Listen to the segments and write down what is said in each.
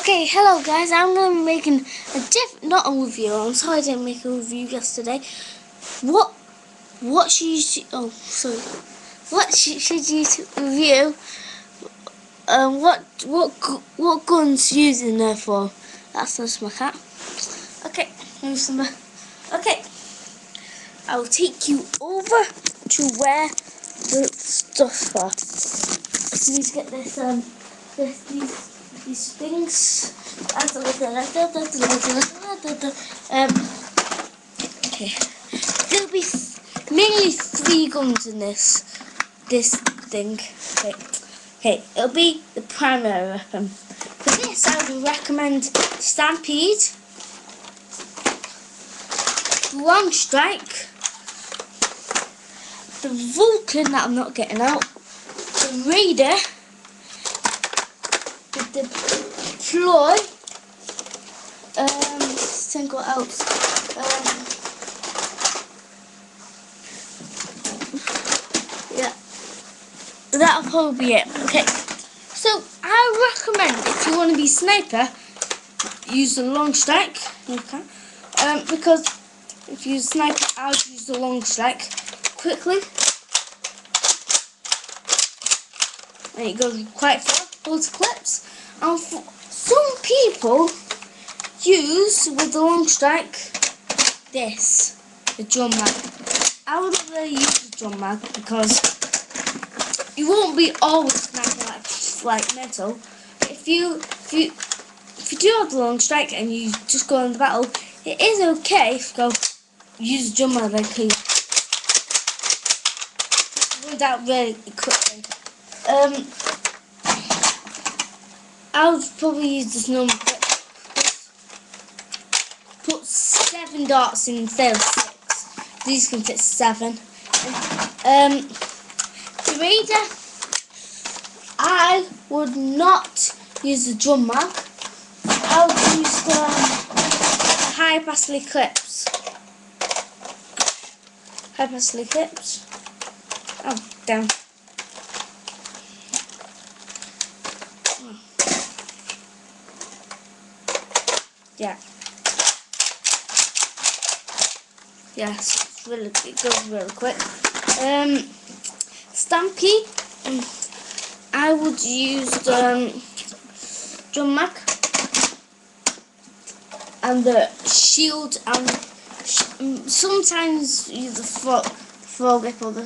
Okay, hello guys, I'm going to be making not a review, I'm sorry I didn't make a review yesterday. What should you review, what guns using there for? That's just my cat. Okay, here's some, okay, I'll take you over to where the stuff are. So you need to get these things. Okay. There'll be mainly 3 guns in this thing. Okay. It'll be the primary weapon. For this, I would recommend Stampede, Long Strike, the Vulcan that I'm not getting out, the Raider, the Deploy, think what else, yeah, that'll probably be it. Okay, so I recommend if you want to be sniper, use the Long Strike, okay, because if you use sniper, I'll use the Long Strike quickly, and it goes quite far, loads of clips. And some people use with the Long Strike the drum mag. I wouldn't really use the drum mag because you won't be always sniping like metal. If you do have the Long Strike and you just go into battle, it is okay if you go use the drum mag like you run out really quickly. I would probably use this normal clip. Put 7 darts instead of 6. These can fit 7. The Raider, I would not use the drum mag. I would use the high capacity clips. Oh, damn. Yeah. Yes, it goes really quick. Stampede, I would use the drum mag and the shield, and sometimes use the frog grip or the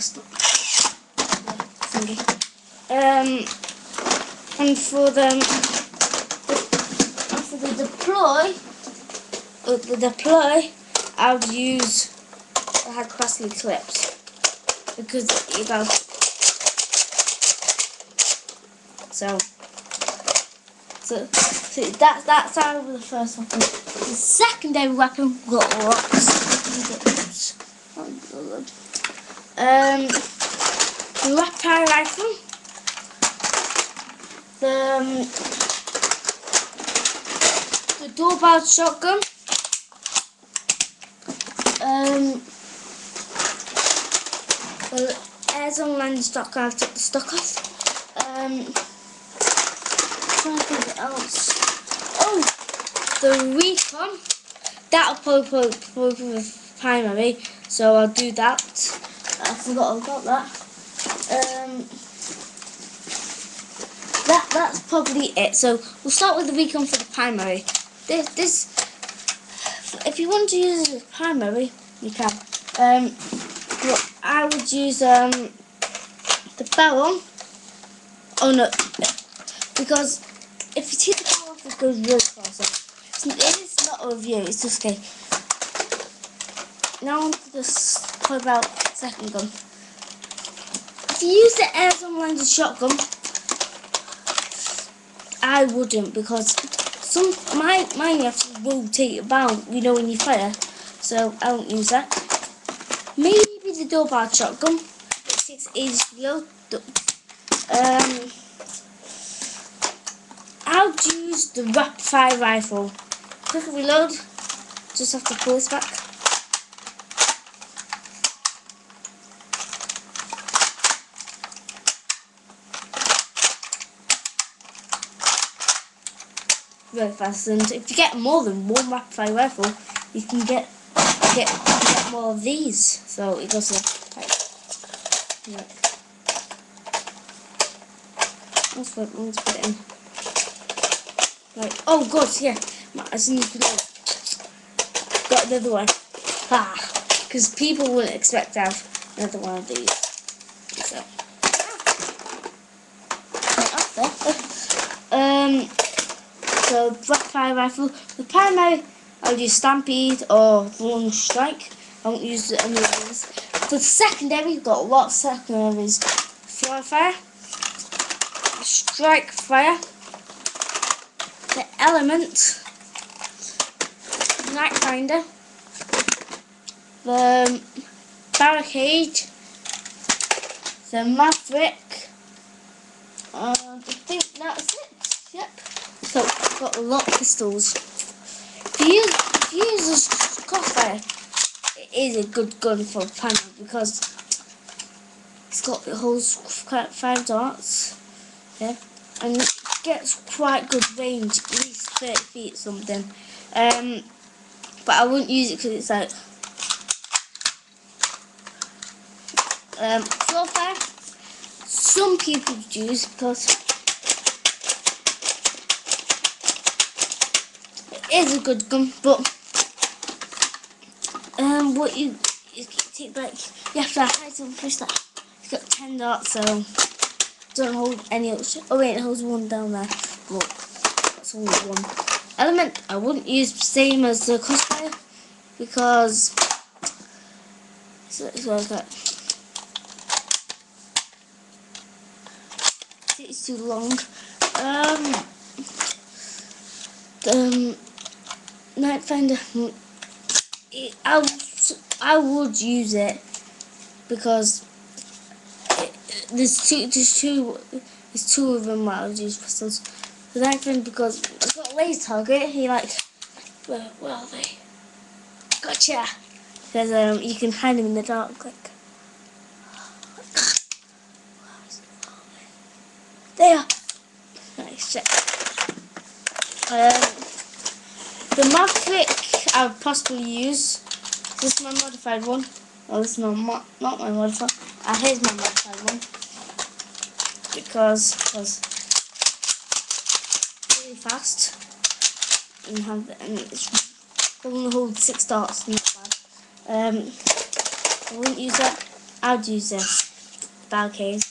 thingy. And for the deploy, I would use the high capacity clips because you go. So that's out of the first weapon. The secondary weapon got rocks. Oh god. The rapid rifle. The door-barreled shotgun. The airs on land stock. I took the stock off. Trying to think what else. Oh, the recon. That'll probably be the primary, so I'll do that. I forgot about that. That's probably it. So we'll start with the recon for the primary. This if you want to use it as primary, you can. But I would use the barrel. Oh no, because if you take the barrel off, it goes really fast. So it is not a review. It's just okay. Now on to this talk about second gun. If you use the air-landed shotgun, I wouldn't, because mine you have to rotate about, when you fire, so I won't use that. Maybe the door-barreled shotgun, it takes ages to reload. I would use the rapid-fire rifle. Quick reload, just have to pull this back. really fast. And if you get more than one rapid fire rifle, you can get more of these. So it goes like, let's put it in. Right. Oh god, yeah. As soon as you know, got another one. Because people wouldn't expect to have another one of these. So, up there. So rapid fire rifle. The primary, I'll use Stampede or Long Strike. I won't use any of those. For the secondary, we've got a lot of secondaries. Fly fire, strike fire, the element, night finder, the barricade, the maverick. I think that's it. Yep. So I've got a lot of pistols. If you use a crossfire, it is a good gun for a panel because it holds 5 darts. Yeah, and it gets quite good range, at least 30 feet or something. But I wouldn't use it because it's like floor fire. Some people use because it is a good gun, but what you take like you have to hide some push that. It's got 10 darts, so don't hold any other. Oh wait, it holds one down there. Look, that's only one. Element I wouldn't use the same as the crossfire because it's too long. Night finder. I would use it because there's two of them that I would use pistols. The night finder because it's got a laser target. He like, where are they? Gotcha. Because you can hide them in the dark. Like, they are. Nice check. The Maverick I would possibly use. This is my modified one. Oh, this is not my modified. Here's my modified one because it's really fast and it's going to hold 6 darts. Not bad. I wouldn't use that. I would use this barricade.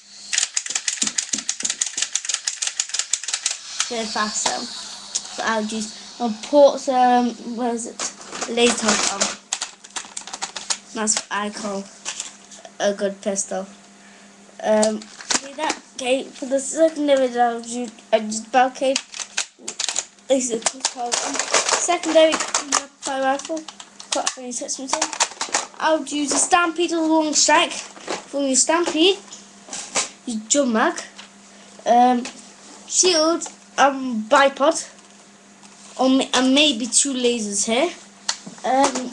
Very fast though. So I would use. I'll put where is it? Laser target on. That's what I call a good pistol. Okay, for the secondary I'll use barricade. This is a called secondary fire rifle. Quite funny attachment. I would use a Stampede or Long Strike. For your Stampede, use jump mag, shield, bipod, and maybe 2 lasers here. And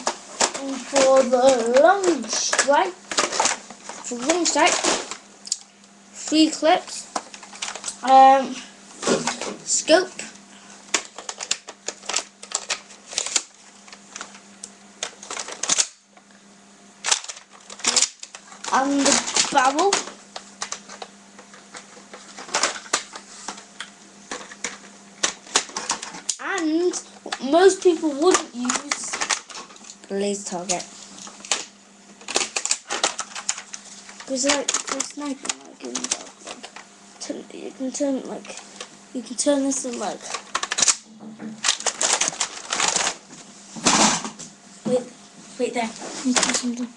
for the long strike, 3 clips, scope, and the barrel. And what most people wouldn't use, the laser target. Because like for sniping, like in the dark, you can turn this in like. Wait there. Let me do something.